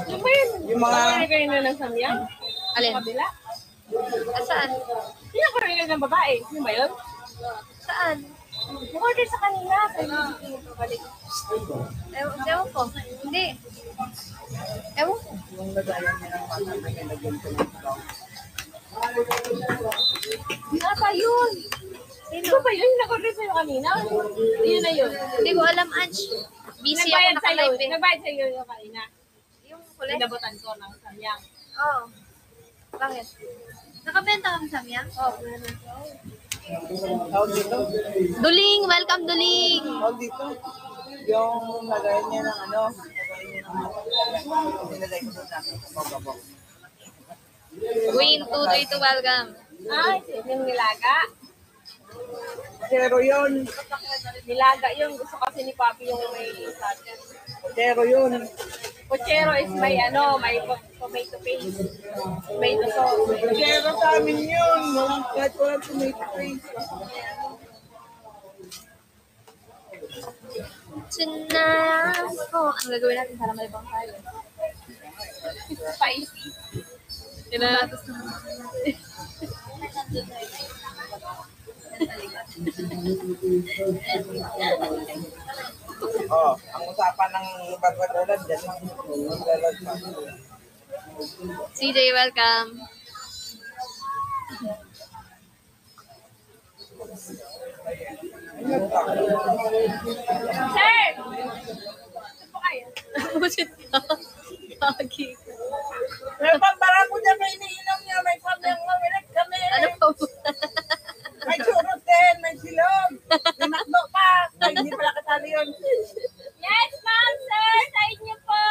Yung ba yun? Yung mga... Kayo na ng samyang? Alin? Kabila? Saan? Yung kayo ng babae. Yung ba yun? Saan? Yung order sa kanila. Kayo balik. Ewan ko. Hindi. Ewan ko. Yung lagayan niya ng mata na nilagyan ko ng brown. Nasa yun. Sino ba yun? Yung nag-order sa'yo kanina? Yun na yun. Hindi ko alam, Ange. Busy ako Nagbayad sa'yo. naka-live eh. Nagbayad sa'yo yung kanina. Yung kulit? Inabutan ko ng samyang. Oo. Bakit? Nakabenta kami sa Samyang? Oo. Tawag dito? Duling! Welcome, Duling! Tawag dito? Yung lagayan niya ng ano? Lagayan niya ng mata. Nilagay ko doon natin. Mababaw. Queen 232, welcome. Ay, yung nilaga. Pero yun. Nilaga yun. Gusto kasi ni Papi yung may satin. Pero yun. Pochero is may ano, may tomato paste. Tomato sauce. Pero sa amin yun. Kahit walang tomato paste. Tonight. Oh, ang gagawin natin para malibang tayo. Spicy. Oh, ang usapan ng pagkatulan dyan lang. CJ, welcome. Sir! Ito po kayo. Busit ka. Pagi. May pambara ko dyan may iniinom niya. May sabyang mamilag kami. Ano pa po? May churros din. May silog. May makdo pa. Ay, hindi pala kasali yun. Yes, ma'am, sir! Sa inyo po!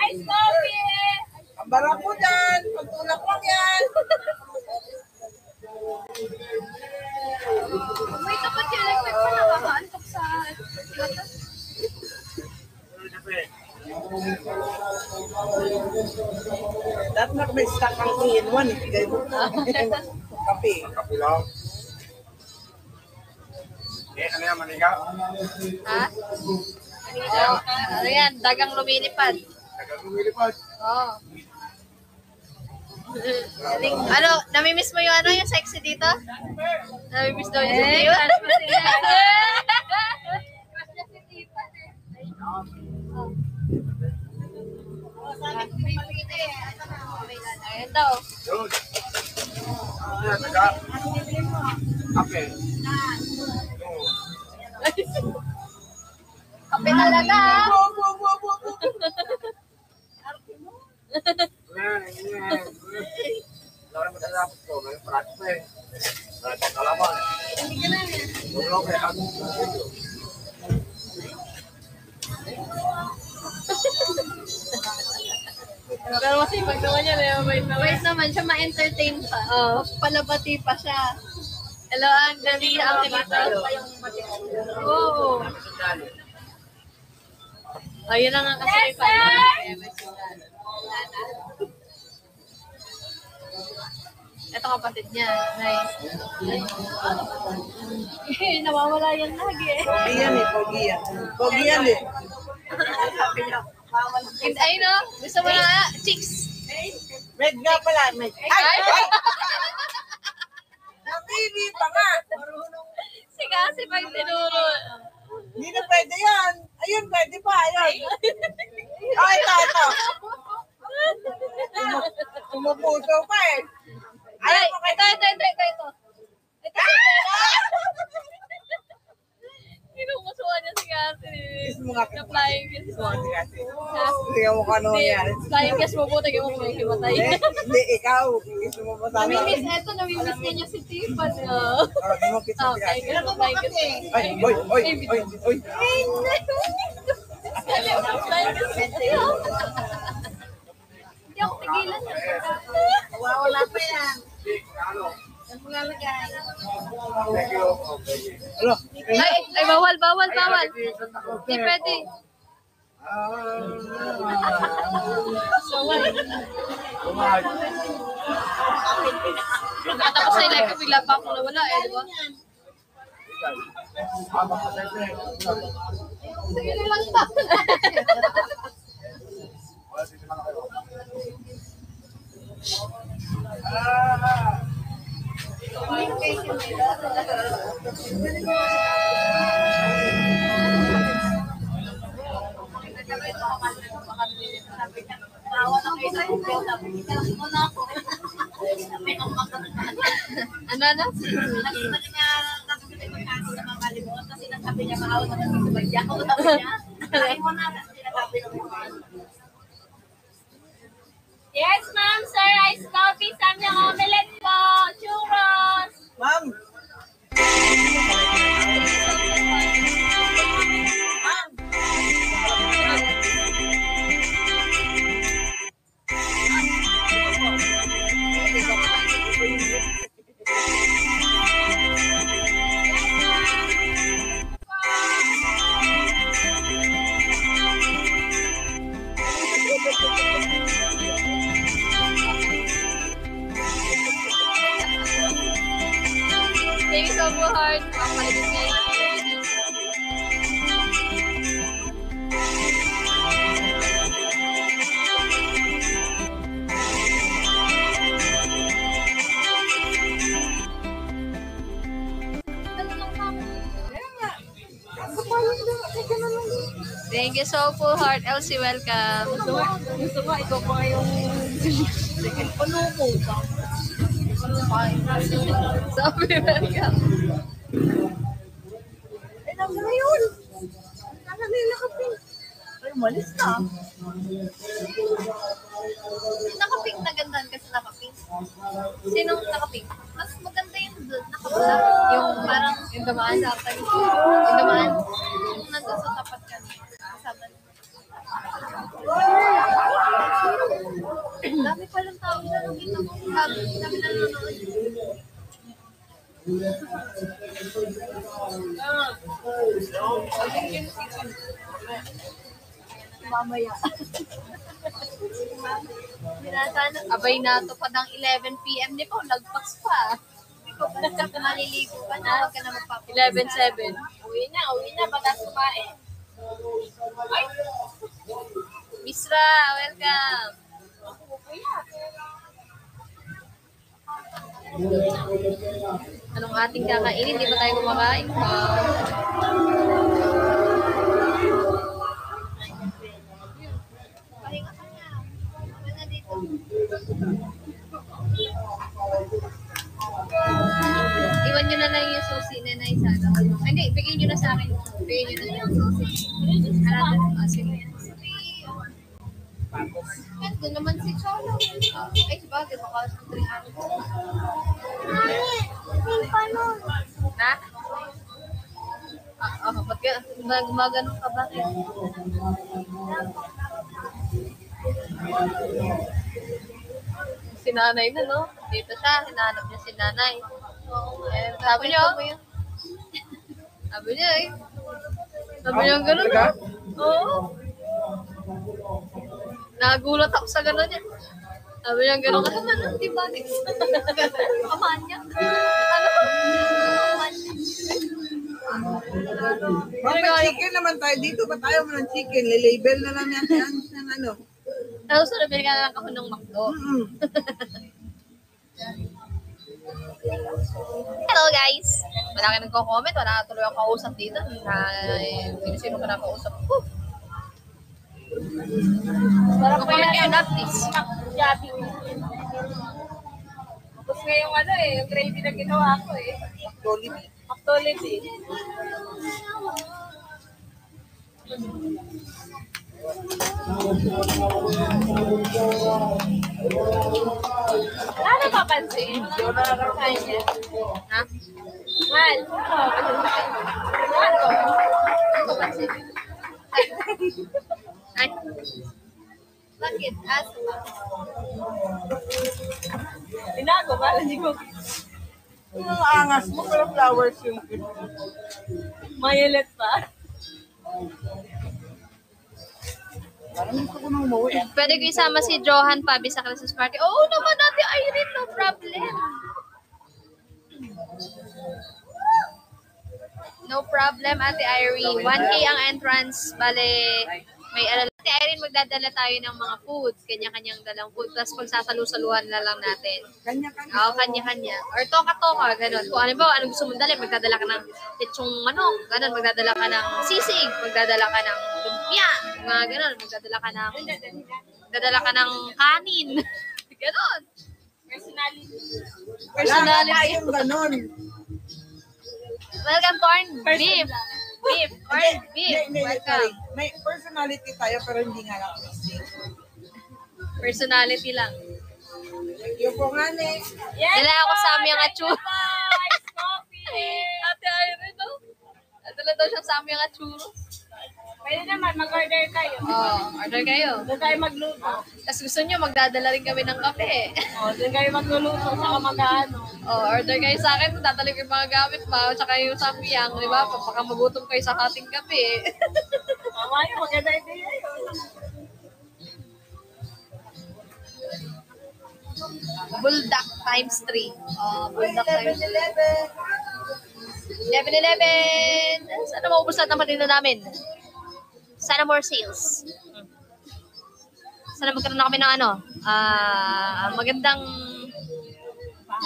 Ice coffee! Pambara ko dyan. Pagtulak lang yan. Wait, dapat yung electric pa nakakaantok sa... Dapat na may stock ang 3-in-1. Ibigay mo. Kape. Kape lang. Ano yan, manigaw? Ha? Ano yan? Dagang lumilipad. Nagagumilipad. Oo. Ano, namimiss mo yung ano, yung sexy dito? Namimiss daw yung sexy yun? Ayun daw. Yun. Yan, naga. Kape. Kape talaga. Lari mo na dapat ko. May pratis na eh. Pratis kalaman. Tulong eh. Ako. Pero kasi pag naman yan, may Wait naman siya, ma-entertain pa. Oo. Palabati pa siya. Hello, ang galing na ang dito. Oo. Ayun na nga kasi may ito kapatid niya. Nice. Nawawala yan lagi eh. Pogi yan eh. Pogi yan. Pogi yan eh. And ay no, gusto mo na nga, chicks. Meg nga pala. Meg. Ay! Ay! Nabibi pa nga. Si kasi pag tinuro. Hindi na pwede yan. Ayun, pwede pa. Ayun. Ay, ito. Tumupuso pa eh. Ay, ito. Ito. Kinumusuhan niya si Kasi. Kiss mo nga. Na flying kiss mo. Tingnan mo kano yan. Flying kiss mo po, tingnan mo kung himatay. Hindi, ikaw. Kiss mo pa sana. Namimiss niya si Tiffan. Hindi mo kiss mo Okay, si ganun flying kiss. Ay, oy. Flying kiss. Hindi ako tigilan. Wala pa yan. Ano? Ay, bawal. Hindi pwede. Kumag. Nakatapos na yung live ko, bigla pa akong nawala eh, di ba? Sige na lang ba? Ano? Kasi nagsabi niya maawa na nagsabi niya. Ako sabi niya, kain mo na. Yes, ma'am, sir. Ice coffee, samyang omelette po. Churros. Ma'am! Thank you so much. Makakalibig kayo. Thank you so full heart. Elsie, welcome. Gusto mo, ikaw pa yung second panuko ka. Sabi, welcome. Eh, nasa na yun. Nasa nila ka pin. Ay, malis na. Nakapink na gandaan kasi nakapink. Sinong nakapink? Mas maganda yung nakapula. Yung parang yung damaan sa akin. Yung damaan. Yung nandun sa tapat ka. Kasama. Dami palang tao na nakita ko. Dami na nanonood. Mamaya. Minasana, abay na to pa ng 11 p.m. Di pa, lagpas pa. Ikaw pa na maliligo ka na, huwag ka na magpapaliligo. 11:07. Uwi na, bagas kumain. Ay, Misra, welcome. Anong ating kakainin? Di ba tayo kumakain? Pahinga ka na. Pahinga dito. Iwan nyo na lang yung susi na naisana. Hindi, bigay nyo na sa akin. Bigay nyo na yung susi. Sige. Doon naman si Cholo. Ay, sabagay, baka sa 300. Ha? Ba't ka? Gumaganon ka ba? Si nanay na, no? Dito siya, hinahanap niya si nanay. Eh, sabi niyo, eh. Sabi niya gano'n. Oo. Nagulat ako sa gano'n niya. Sabi niya gano'n ka naman, di ba? Kamanya. Ano? Kamanya. May chicken naman tayo dito. Ba't ayaw mo ng chicken? Lilabel na lang yan ng ano. Tapos nabili ka na lang ako ng McDo. Hello guys! Wala ka nagko-comment, wala ka tuloy ang kausap dito. Sino ka nakausap ko? Comment kayo na please. Jobbing. Tapos ngayong yung gravy na ginawa ko eh. Actually. Wala na papansin. Wala na kain niya. Ha? Mal. Ano? Papansin. Ay. Bakit? Asa ba? Tinago ba? Hindi ko. Ang angas mo, pero flowers yung Mayalet pa. Pwede ko isama si Johan Pabi sa Christmas party. Oo naman natin, Irene, no problem. No problem, Ate Irene. 1K ang entrance. Bale, may Ate Irene, magdadala tayo ng mga food. Kanya-kanyang dalang food. Tapos pagsasalu-saluhan na lang natin. Kanya-kanya. Oo, kanya-kanya. Or toka-toka, ganun. Kung ano ba, anong gusto mong dalhin, magdadala ka ng lechong manok, ganun. Magdadala ka ng sisig, magdadala ka ng lumpia, mga ganun. Magdadala ka ng kanin. Ganun. Wala na yung ganun. Welcome, corn beef. Beef, corn beef. Hindi, sorry. Welcome. May personality tayo pero hindi nga lang music. Personality lang. Yung po nga ne. Dala ako sa aming atsuro. Ice coffee. Ate Irene, no? Dala daw siya sa aming atsuro. Pwede naman, mag-order kayo. Order kayo. Doon tayo magluto. Tapos gusto nyo, magdadala rin kami ng kape. Doon kayo magluluto, saka mag-ano. Order kayo sa akin, dadali ko yung mga gamit mo, tsaka yung samyang, di ba? Baka magutom kayo sa ating kape. Tama yun, maganda idea yun. Buldak times 3. Buldak times 3. 11-11! Sana maubos lahat ng patinda namin. Sana more sales. Sana magkaroon na kami ng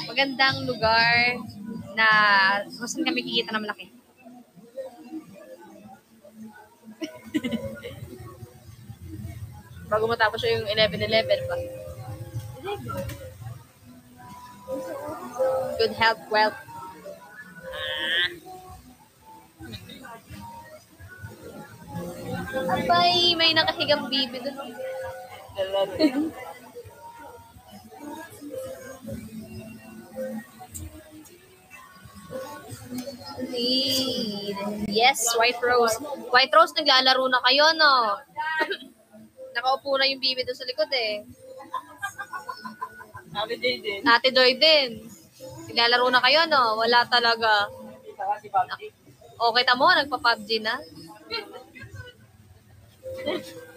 magandang lugar na kung saan kami kikita na malaki. Bago matapos yung 11-11 pa. Good health, wealth. Abay, may nakahigang bibi doon. Yes, White Rose. White Rose, naglalaro na kayo, no? Nakaupo na yung bibi doon sa likod, eh. Ate Doy din. Naglalaro na kayo, no? Wala talaga. Okay, tamo, nagpa-PUBG na.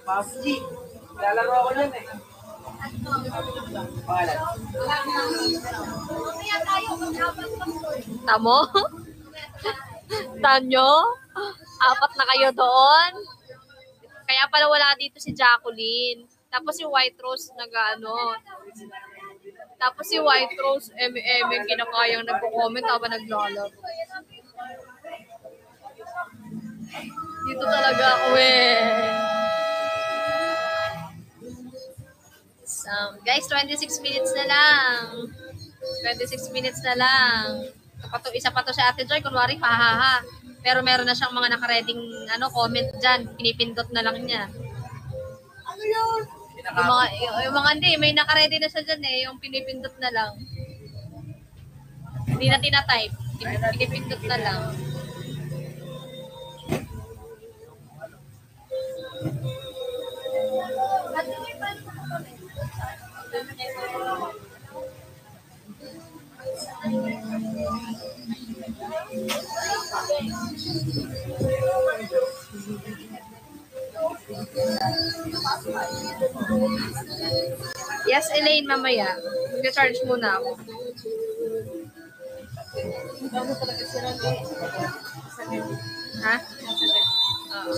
PUBG. Lalaro ako yan eh. Tamo? Tanyo? Apat na kayo doon? Kaya pala wala dito si Jacqueline. Tapos si White Rose Tapos si White Rose, kinakayang nagko-comment habang naglalaro. Dito talaga ako guys, 26 minutes na lang. 26 minutes na lang. Isa pa to si Ate Joy, kunwari, pahaha. Pero meron na siyang mga nakareding comment dyan. Pinipindot na lang niya. Ano yun? Yung mga hindi, may nakaready na siya dyan eh. Yung pinipindot na lang. Hindi na tinatype. Pinipindot na lang. Yes, Elaine, mamaya. Mag-charge muna ako. Ha? Oo.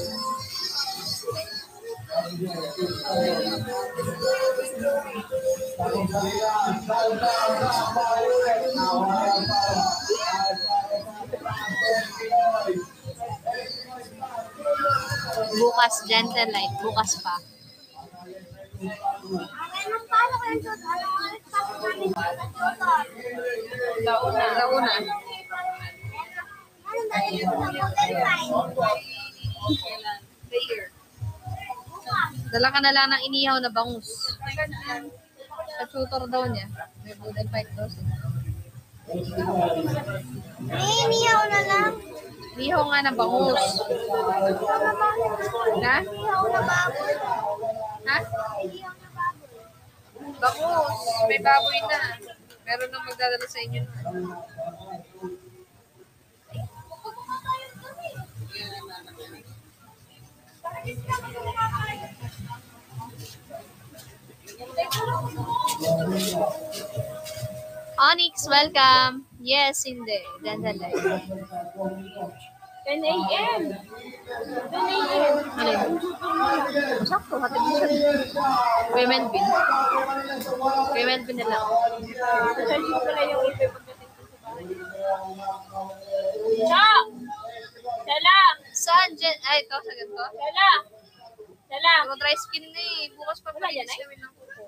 Bukas, gentle light. Bukas pa. Launa. Dala ka na lang ng inihaw na bangus. Sa tutor daw niya. May budal fight daw siya. Inihaw na lang. Inihaw nga na bangus. Ha? Inihaw na baboy. Ha? Bangus. May baboy na. Meron nang magdadala sa inyo. Onyx, welcome. Yes, hindi. Dandelion. 10 a.m. 10 a.m. Ano yun? Sakto, hatid mo siya. Kuya Melvin. Kuya Melvin na lang. Charge ko pala yung iba pagdating ko sa bahay. Cha! Sala! Saan? Ay, ito, sa ganito. Sala! Sala! Mag-dry skin na eh. Bukas pa Wala yan, palinis ay? kami ng kuko.